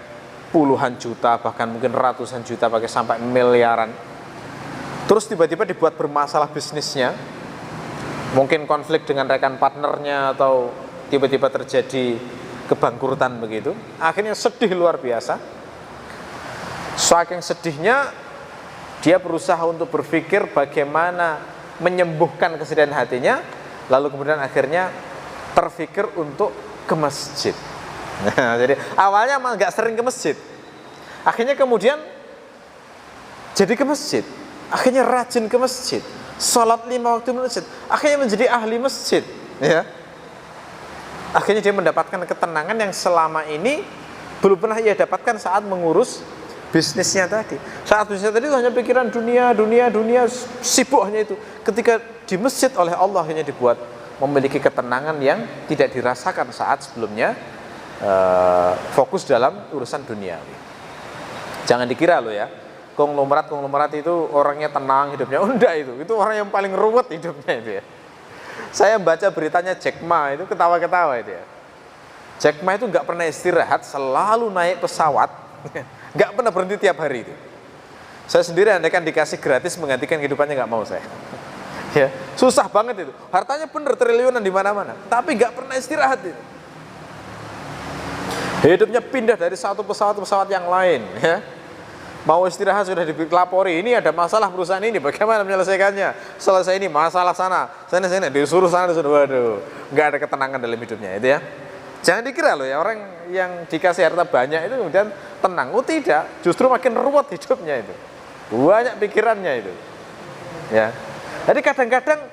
puluhan juta, bahkan mungkin ratusan juta, pakai sampai miliaran. Terus tiba-tiba dibuat bermasalah bisnisnya, mungkin konflik dengan rekan partnernya atau tiba-tiba terjadi kebangkrutan begitu. Akhirnya sedih luar biasa, Saking sedihnya dia berusaha untuk berpikir bagaimana menyembuhkan kesedihan hatinya, lalu kemudian akhirnya terpikir untuk ke masjid. Nah, jadi awalnya malah nggak sering ke masjid, akhirnya kemudian jadi ke masjid, akhirnya rajin ke masjid, sholat 5 waktu di masjid, akhirnya menjadi ahli masjid, ya. Akhirnya dia mendapatkan ketenangan yang selama ini belum pernah ia dapatkan saat mengurus bisnisnya tadi. Saat bisnisnya tadi hanya pikiran dunia, sibuk hanya itu. Ketika di masjid oleh Allah hanya dibuat memiliki ketenangan yang tidak dirasakan saat sebelumnya fokus dalam urusan dunia. Jangan dikira loh ya, konglomerat itu orangnya tenang hidupnya. Oh enggak, itu orang yang paling ruwet hidupnya itu ya. Saya baca beritanya Jack Ma, itu ketawa-ketawa itu ya. Jack Ma itu nggak pernah istirahat, selalu naik pesawat, nggak pernah berhenti tiap hari itu. Saya sendiri andaikan dikasih gratis menggantikan kehidupannya nggak mau saya. Ya, susah banget itu. Hartanya bener triliunan di mana-mana, tapi nggak pernah istirahat itu. Hidupnya pindah dari satu pesawat ke pesawat yang lain, ya. Mau istirahat sudah dilapori, ini ada masalah perusahaan ini, bagaimana menyelesaikannya? Selesai ini masalah sana disuruh sana, waduh, nggak ada ketenangan dalam hidupnya itu ya. Jangan dikira loh ya, orang yang dikasih harta banyak itu kemudian tenang. Oh tidak, justru makin ruwet hidupnya itu, banyak pikirannya itu, ya. Jadi kadang-kadang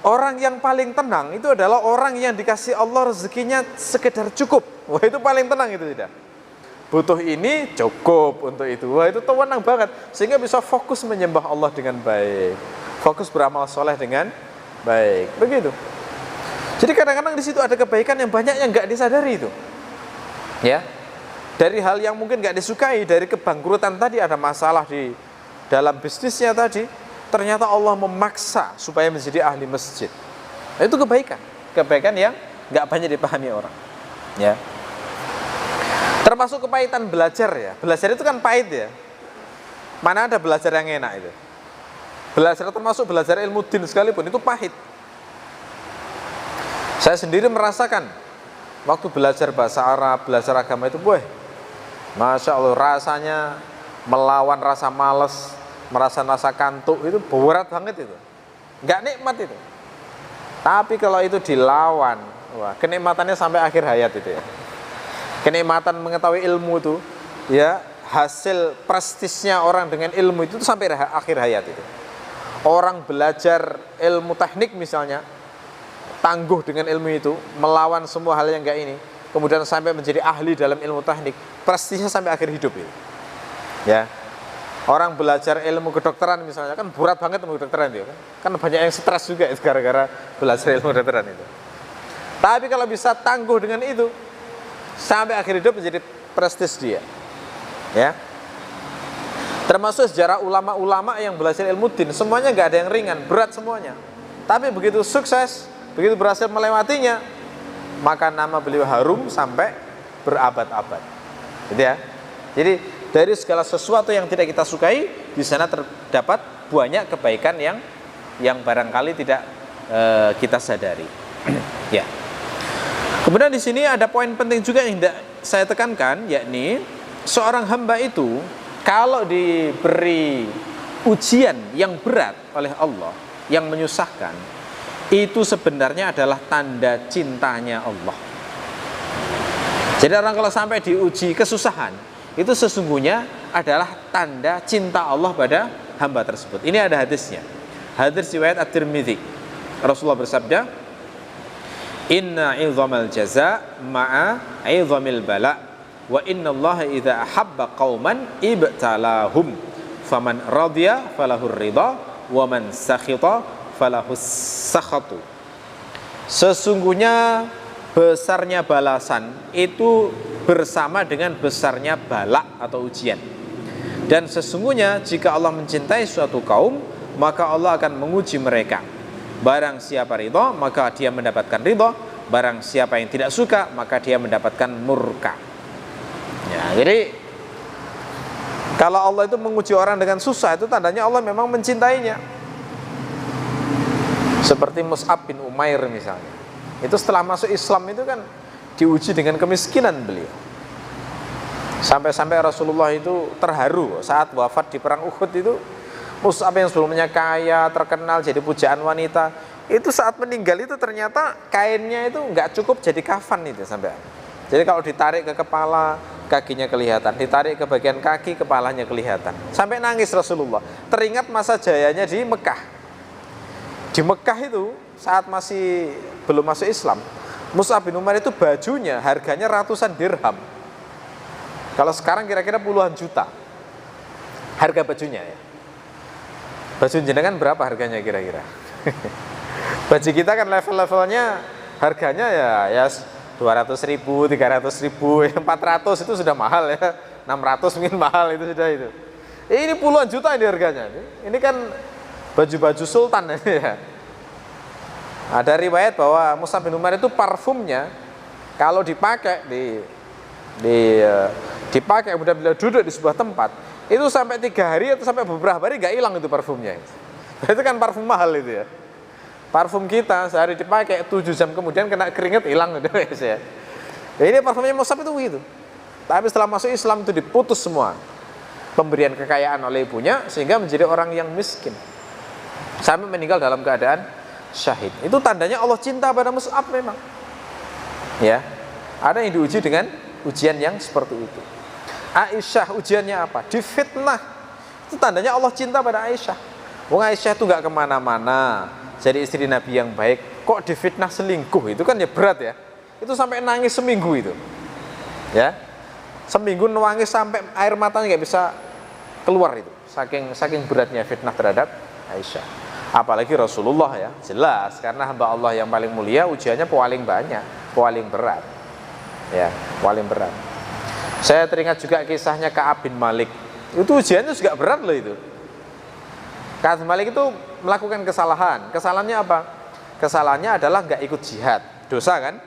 orang yang paling tenang itu adalah orang yang dikasih Allah rezekinya sekedar cukup. Wah itu paling tenang itu tidak. Butuh ini cukup untuk itu. Wah itu tenang banget. Sehingga bisa fokus menyembah Allah dengan baik. Fokus beramal soleh dengan baik. Begitu. Jadi kadang-kadang di situ ada kebaikan yang banyak yang nggak disadari itu. Ya. Dari hal yang mungkin nggak disukai, dari kebangkrutan tadi, ada masalah di dalam bisnisnya tadi, ternyata Allah memaksa supaya menjadi ahli masjid. Nah, itu kebaikan. Kebaikan yang nggak banyak dipahami orang. Ya. Termasuk kepahitan belajar ya. Belajar itu kan pahit ya. Mana ada belajar yang enak itu. Belajar termasuk belajar ilmu din sekalipun itu pahit. Saya sendiri merasakan waktu belajar bahasa Arab, belajar agama itu, Masya Allah rasanya melawan rasa malas, rasa kantuk itu berat banget itu. Nggak nikmat itu. Tapi kalau itu dilawan, wah kenikmatannya sampai akhir hayat itu ya. Kenikmatan mengetahui ilmu itu ya, hasil prestisnya orang dengan ilmu itu sampai akhir hayat itu. Orang belajar ilmu teknik misalnya, tangguh dengan ilmu itu, melawan semua hal yang enggak ini, kemudian sampai menjadi ahli dalam ilmu teknik, prestisnya sampai akhir hidup itu. Ya. Orang belajar ilmu kedokteran misalnya, kan berat banget ilmu kedokteran itu kan banyak yang stres juga itu gara-gara belajar ilmu kedokteran itu. Tapi kalau bisa tangguh dengan itu sampai akhir hidup menjadi prestis dia. Ya. Termasuk sejarah ulama-ulama yang belajar ilmu din, semuanya nggak ada yang ringan, berat semuanya. Tapi begitu sukses, begitu berhasil melewatinya, maka nama beliau harum sampai berabad-abad. Gitu ya. Jadi dari segala sesuatu yang tidak kita sukai, di sana terdapat banyak kebaikan yang barangkali tidak kita sadari. Ya. Kemudian di sini ada poin penting juga yang tidak saya tekankan, yakni seorang hamba itu kalau diberi ujian yang berat oleh Allah, yang menyusahkan, itu sebenarnya adalah tanda cintanya Allah. Jadi orang kalau sampai diuji kesusahan, itu sesungguhnya adalah tanda cinta Allah pada hamba tersebut. Ini ada hadisnya. Hadis riwayat At-Tirmidzi. Rasulullah bersabda, "Inna 'idzamal jaza ma'a 'idzamil bala, wa innallaha idza ahabba qauman ibtalahum, faman radiya falahur ridha, wa man sakhita falahus sakhatu." Sesungguhnya besarnya balasan itu bersama dengan besarnya bala atau ujian. Dan sesungguhnya jika Allah mencintai suatu kaum, maka Allah akan menguji mereka. Barang siapa ridha, maka dia mendapatkan ridha. Barang siapa yang tidak suka, maka dia mendapatkan murka. Ya, jadi kalau Allah itu menguji orang dengan susah, itu tandanya Allah memang mencintainya. Seperti Mus'ab bin Umair misalnya. Itu setelah masuk Islam itu kan diuji dengan kemiskinan beliau. Sampai-sampai Rasulullah itu terharu saat wafat di perang Uhud itu. Mus'ab yang sebelumnya kaya, terkenal, jadi pujaan wanita, itu saat meninggal itu ternyata kainnya itu nggak cukup jadi kafan itu sampai. Jadi kalau ditarik ke kepala, kakinya kelihatan, ditarik ke bagian kaki, kepalanya kelihatan. Sampai nangis Rasulullah. Teringat masa jayanya di Mekah. Di Mekah itu saat masih belum masuk Islam, Mus'ab bin Umair itu bajunya harganya ratusan dirham. Kalau sekarang kira-kira puluhan juta harga bajunya ya. Baju jenengan berapa harganya kira-kira? Baju kita kan level-levelnya harganya ya 200.000, 300.000, 400 itu sudah mahal ya. 600 mungkin mahal itu sudah itu. Ini puluhan juta ini harganya. Ini kan baju-baju sultan ya. Ada riwayat bahwa Mus'ab bin Umair itu parfumnya kalau dipakai dipakai kemudian beliau duduk di sebuah tempat itu sampai 3 hari atau sampai beberapa hari nggak hilang itu parfumnya. Itu kan parfum mahal itu ya. Parfum kita sehari dipakai 7 jam kemudian kena keringat hilang gitu ya. Ini parfumnya Mus'ab itu gitu. Tapi setelah masuk Islam itu diputus semua pemberian kekayaan oleh ibunya sehingga menjadi orang yang miskin sampai meninggal dalam keadaan syahid. Itu tandanya Allah cinta pada Mus'ab memang. Ya. Ada yang diuji dengan ujian yang seperti itu. Aisyah ujiannya apa? Difitnah. Itu tandanya Allah cinta pada Aisyah. Wong Aisyah itu gak kemana-mana, jadi istri Nabi yang baik. Kok difitnah selingkuh? Itu kan ya berat ya. Itu sampai nangis seminggu itu. Ya, seminggu nangis sampai air matanya gak bisa keluar itu. Saking beratnya fitnah terhadap Aisyah. Apalagi Rasulullah ya, jelas karena hamba Allah yang paling mulia ujiannya paling banyak, paling berat. Ya, paling berat. Saya teringat juga kisahnya Ka'ab bin Malik. Itu ujiannya juga berat loh itu. Ka'ab bin Malik itu melakukan kesalahan. Kesalahannya apa? Kesalahannya adalah nggak ikut jihad. Dosa kan?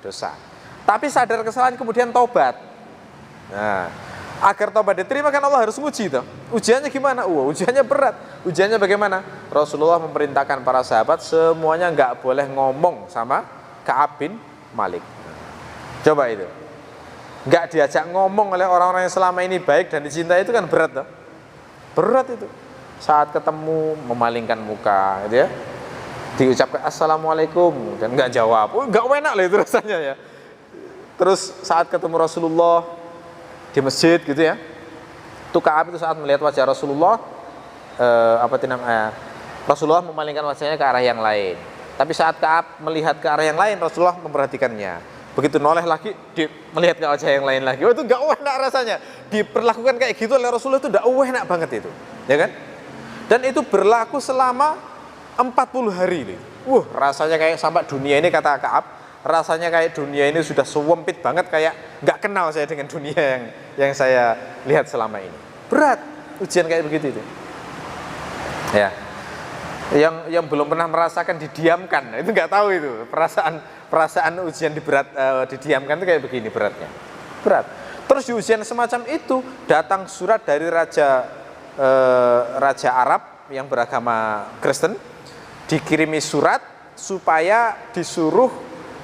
Dosa. Tapi sadar kesalahan kemudian taubat. Nah, agar taubat diterima kan Allah harus nguji toh. Ujiannya gimana? Ujiannya berat. Ujiannya bagaimana? Rasulullah memerintahkan para sahabat semuanya nggak boleh ngomong sama Ka'ab bin Malik. Coba itu. Nggak diajak ngomong oleh orang-orang yang selama ini baik dan dicintai itu kan berat toh. Berat itu. Saat ketemu memalingkan muka gitu ya. Diucapkan assalamualaikum dan nggak jawab. Nggak enak lah itu rasanya ya. Terus saat ketemu Rasulullah di masjid gitu ya. Itu Ka'ab itu saat melihat wajah Rasulullah Rasulullah memalingkan wajahnya ke arah yang lain. Tapi saat Ka'ab melihat ke arah yang lain, Rasulullah memperhatikannya. Begitu noleh lagi, melihat ke wajah yang lain lagi. Itu gak enak rasanya. Diperlakukan kayak gitu oleh Rasulullah itu gak enak banget itu. Ya kan? Dan itu berlaku selama 40 hari. Rasanya kayak sampai dunia ini, kata Ka'ab, rasanya kayak dunia ini sudah sewempit banget, kayak gak kenal saya dengan dunia yang saya lihat selama ini. Berat ujian kayak begitu itu. Ya. Yang belum pernah merasakan didiamkan, itu nggak tahu itu perasaan ujian didiamkan itu kayak begini beratnya, berat. Terus di ujian semacam itu datang surat dari raja Arab yang beragama Kristen, dikirimi surat supaya disuruh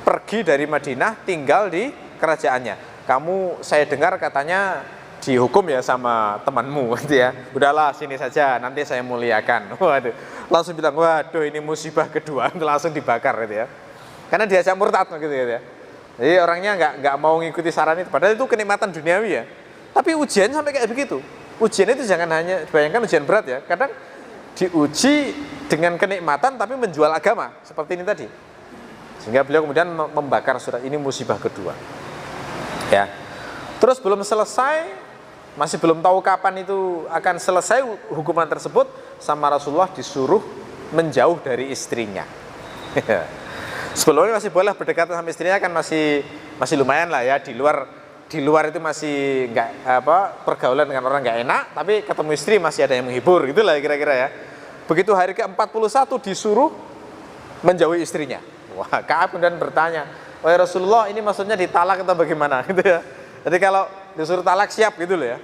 pergi dari Madinah tinggal di kerajaannya. Kamu, saya dengar katanya dihukum ya sama temanmu gitu ya. Udahlah sini saja, nanti saya muliakan. Waduh, langsung bilang waduh ini musibah kedua, langsung dibakar gitu ya. Karena diajak murtad gitu ya. Jadi orangnya nggak mau ngikuti saran itu. Padahal itu kenikmatan duniawi ya. Tapi ujian sampai kayak begitu. Ujian itu jangan hanya bayangkan ujian berat ya. Kadang diuji dengan kenikmatan tapi menjual agama seperti ini tadi. Sehingga beliau kemudian membakar surat ini, musibah kedua. Ya. Terus belum selesai, masih belum tahu kapan itu akan selesai hukuman tersebut, sama Rasulullah disuruh menjauh dari istrinya. Sebelumnya masih boleh berdekatan sama istrinya, kan masih lumayan lah ya, di luar itu masih nggak pergaulan dengan orang nggak enak, tapi ketemu istri masih ada yang menghibur, gitulah kira-kira ya. Begitu hari ke-41 disuruh menjauhi istrinya. Wah, Ka'ab kemudian bertanya, wahai Rasulullah, ini maksudnya ditalak atau bagaimana gitu ya. Jadi kalau disuruh talak siap gitu loh ya.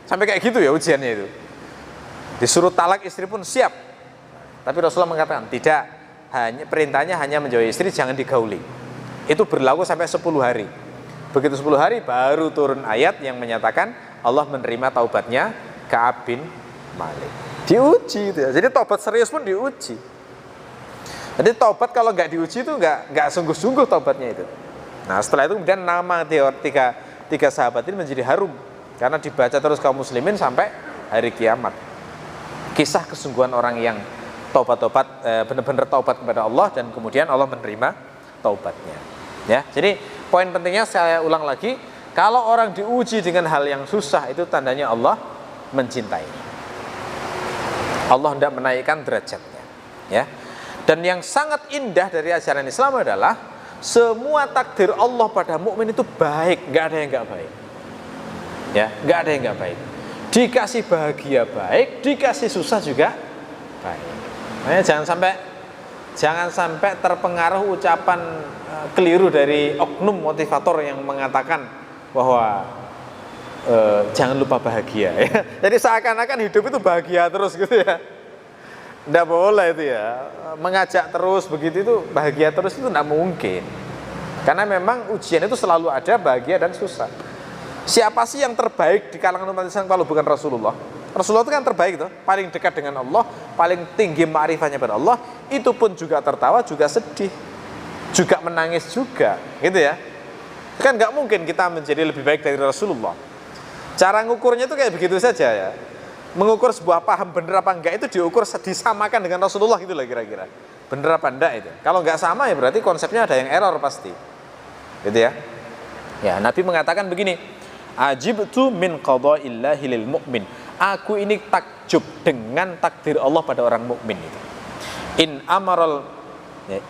Sampai kayak gitu ya ujiannya itu. Disuruh talak istri pun siap. Tapi Rasulullah mengatakan tidak, perintahnya hanya menjauhi istri, jangan digauli. Itu berlaku sampai 10 hari. Begitu 10 hari baru turun ayat yang menyatakan Allah menerima taubatnya Ka'ab bin Malik. Diuji itu ya. Jadi taubat serius pun diuji. Jadi taubat kalau nggak diuji itu nggak sungguh-sungguh taubatnya itu. Nah setelah itu kemudian nama tiga sahabat ini menjadi harum karena dibaca terus kaum muslimin sampai hari kiamat. Kisah kesungguhan orang yang taubat-taubat, benar-benar taubat kepada Allah dan kemudian Allah menerima taubatnya. Ya, jadi poin pentingnya saya ulang lagi, kalau orang diuji dengan hal yang susah itu tandanya Allah mencintai. Allah hendak menaikkan derajatnya. Ya. Dan yang sangat indah dari ajaran Islam adalah semua takdir Allah pada mukmin itu baik, nggak ada yang nggak baik. Ya, nggak ada yang nggak baik. Dikasih bahagia baik, dikasih susah juga baik. Makanya jangan sampai terpengaruh ucapan keliru dari oknum motivator yang mengatakan bahwa jangan lupa bahagia. Ya. Jadi seakan-akan hidup itu bahagia terus gitu ya. Tidak boleh itu ya. Mengajak terus begitu itu bahagia terus itu tidak mungkin. Karena memang ujian itu selalu ada bahagia dan susah. Siapa sih yang terbaik di kalangan umat Islam kalau bukan Rasulullah? Rasulullah itu kan terbaik tuh, paling dekat dengan Allah, paling tinggi ma'rifatnya pada Allah. Itu pun juga tertawa, juga sedih, juga menangis juga, gitu ya. Kan nggak mungkin kita menjadi lebih baik dari Rasulullah. Cara ngukurnya itu kayak begitu saja ya. Mengukur sebuah paham bener apa enggak itu diukur disamakan dengan Rasulullah gitu lah kira-kira. Bener apa enggak itu. Kalau enggak sama ya berarti konsepnya ada yang error pasti. Gitu ya. Ya, Nabi mengatakan begini, ajibtu min qada'illahi lil mu'min. Aku ini takjub dengan takdir Allah pada orang mukmin itu.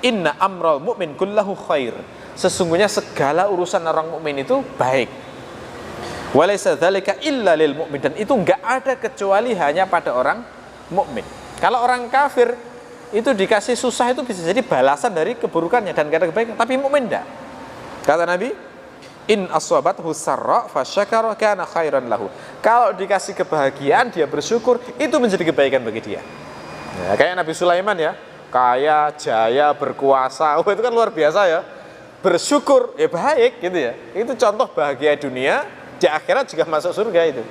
Inna amral mu'min kullahu khair. Sesungguhnya segala urusan orang mukmin itu baik. Walaysa dzalika illa lil mu'min, dan itu enggak ada kecuali hanya pada orang mukmin. Kalau orang kafir itu dikasih susah itu bisa jadi balasan dari keburukannya dan enggak ada kebaikan, tapi mukmin enggak. Kata Nabi, in asabathu sarra fasyakara kana khairan lahu. Kalau dikasih kebahagiaan dia bersyukur, itu menjadi kebaikan bagi dia. Ya, kayak Nabi Sulaiman ya, kaya, jaya, berkuasa, itu kan luar biasa ya. Bersyukur ya baik gitu ya. Itu contoh bahagia dunia, di akhirat juga masuk surga itu.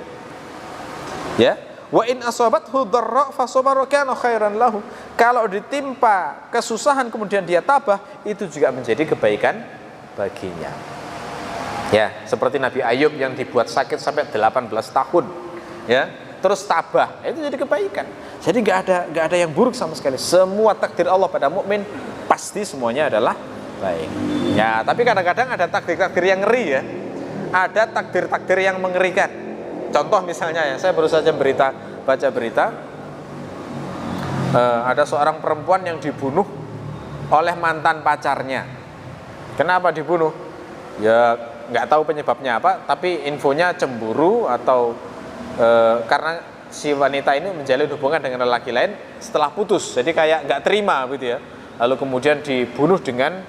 Ya, wa in asabathu dharra fasabara kana khairan lahu. Kalau ditimpa kesusahan kemudian dia tabah, itu juga menjadi kebaikan baginya. Ya, seperti Nabi Ayub yang dibuat sakit sampai 18 tahun. Ya, terus tabah, itu jadi kebaikan. Jadi enggak ada yang buruk sama sekali. Semua takdir Allah pada mukmin pasti semuanya adalah baik. Ya, tapi kadang-kadang ada takdir-takdir yang ngeri ya. Ada takdir-takdir yang mengerikan. Contoh misalnya ya, saya baru saja baca berita, ada seorang perempuan yang dibunuh oleh mantan pacarnya. Kenapa dibunuh? Ya nggak tahu penyebabnya apa, tapi infonya cemburu atau karena si wanita ini menjalin hubungan dengan lelaki lain setelah putus. Jadi kayak nggak terima gitu ya. Lalu kemudian dibunuh dengan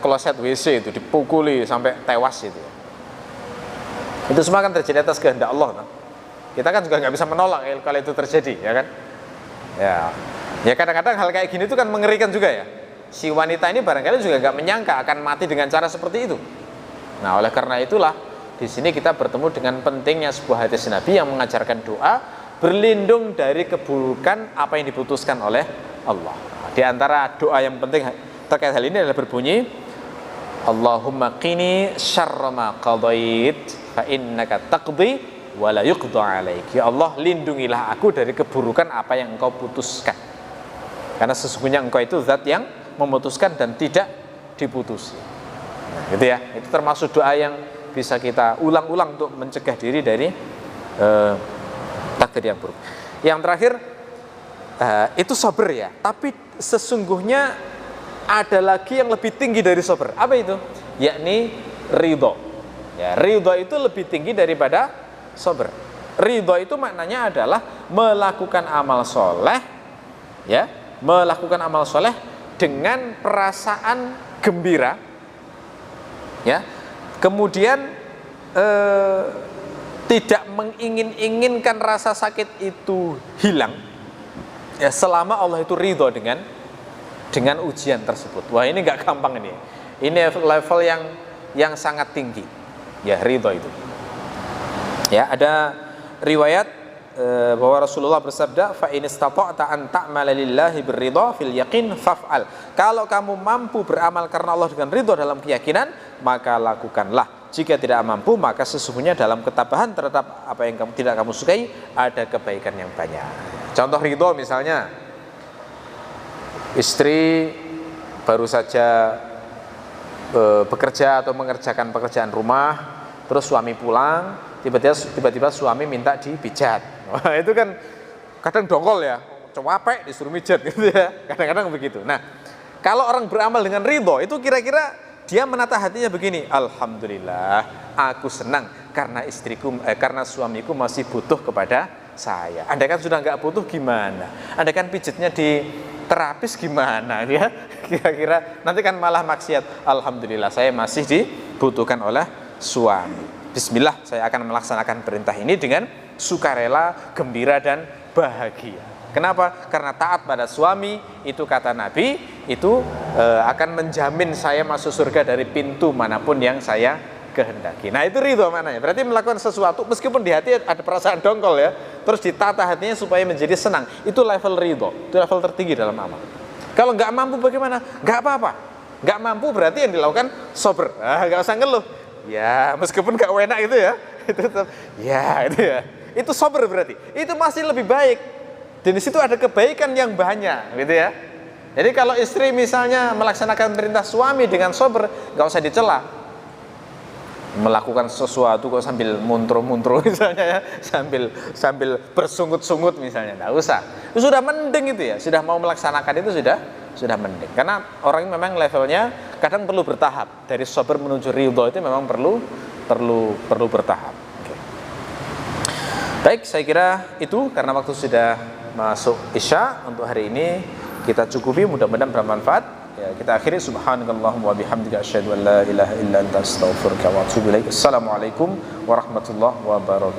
kloset WC itu, dipukuli sampai tewas itu. Itu semua kan terjadi atas kehendak Allah. Kita kan juga nggak bisa menolak kalau itu terjadi, ya kan? Ya kadang-kadang hal kayak gini itu kan mengerikan juga ya. Si wanita ini barangkali juga nggak menyangka akan mati dengan cara seperti itu. Nah, oleh karena itulah di sini kita bertemu dengan pentingnya sebuah hadis Nabi yang mengajarkan doa berlindung dari keburukan apa yang diputuskan oleh Allah. Di antara doa yang penting terkait hal ini adalah berbunyi, Allahumma qini syarra ma qadait fa innaka taqdi wa la yuqda alaik. Ya Allah, lindungilah aku dari keburukan apa yang Engkau putuskan. Karena sesungguhnya Engkau itu zat yang memutuskan dan tidak diputusi. Gitu ya. Itu termasuk doa yang bisa kita ulang-ulang untuk mencegah diri dari takdir yang buruk. Yang terakhir itu sabar ya. Tapi sesungguhnya ada lagi yang lebih tinggi dari sabar. Apa itu? Yakni ridho. Ya, ridho itu lebih tinggi daripada sabar. Ridho itu maknanya adalah melakukan amal soleh, ya, melakukan amal soleh dengan perasaan gembira, ya. Kemudian tidak mengingin-inginkan rasa sakit itu hilang, ya, selama Allah itu ridho dengan ujian tersebut. Wah, ini nggak gampang ini. Ini level yang sangat tinggi. Ya, ridho itu. Ya, ada riwayat bahwa Rasulullah bersabda, fa in istata'ta an ta'mala lillahi birridha fil yaqin faf'al. Kalau kamu mampu beramal karena Allah dengan ridho dalam keyakinan, maka lakukanlah. Jika tidak mampu, maka sesungguhnya dalam ketabahan terhadap apa yang tidak kamu sukai ada kebaikan yang banyak. Contoh ridho misalnya, istri baru saja bekerja atau mengerjakan pekerjaan rumah, terus suami pulang, tiba-tiba suami minta dipijat. Wah, itu kan kadang dongkol ya, capek disuruh mijat gitu ya, kadang-kadang begitu. Nah, kalau orang beramal dengan ridho, itu kira-kira dia menata hatinya begini, alhamdulillah, aku senang karena karena suamiku masih butuh kepada saya. Andaikan sudah nggak butuh gimana? Andaikan pijatnya di terapis gimana ya? Kira-kira nanti kan malah maksiat. Alhamdulillah, saya masih dibutuhkan oleh suami. Bismillah, saya akan melaksanakan perintah ini dengan sukarela, gembira dan bahagia. Kenapa? Karena taat pada suami itu, kata Nabi, itu akan menjamin saya masuk surga dari pintu manapun yang saya kehendaki. Nah, itu ridho maknanya. Berarti melakukan sesuatu meskipun di hati ada perasaan dongkol ya, terus ditata hatinya supaya menjadi senang. Itu level ridho, itu level tertinggi dalam amal. Kalau nggak mampu bagaimana? Nggak apa-apa. Nggak mampu berarti yang dilakukan sober. Nggak usah ngeluh. Ya, meskipun gak enak itu ya, itu tetap, ya itu ya, itu sober berarti, itu masih lebih baik. Dan di situ ada kebaikan yang banyak, gitu ya. Jadi kalau istri misalnya melaksanakan perintah suami dengan sober, gak usah dicela. Melakukan sesuatu kok sambil muntro-muntro misalnya ya, sambil bersungut-sungut misalnya, gak usah. Itu sudah mending itu ya, sudah mau melaksanakan itu sudah mending. Karena orang memang levelnya kadang perlu bertahap. Dari sabar menuju ridho itu memang perlu bertahap. Okay. Baik, saya kira itu karena waktu sudah masuk Isya untuk hari ini kita cukupi, mudah-mudahan bermanfaat. Ya, kita akhiri subhanakallahumma wa bihamdika asyhadu an la ilaha illa anta astaghfiruka wa atubu ilaik. Assalamualaikum warahmatullahi wabarakatuh.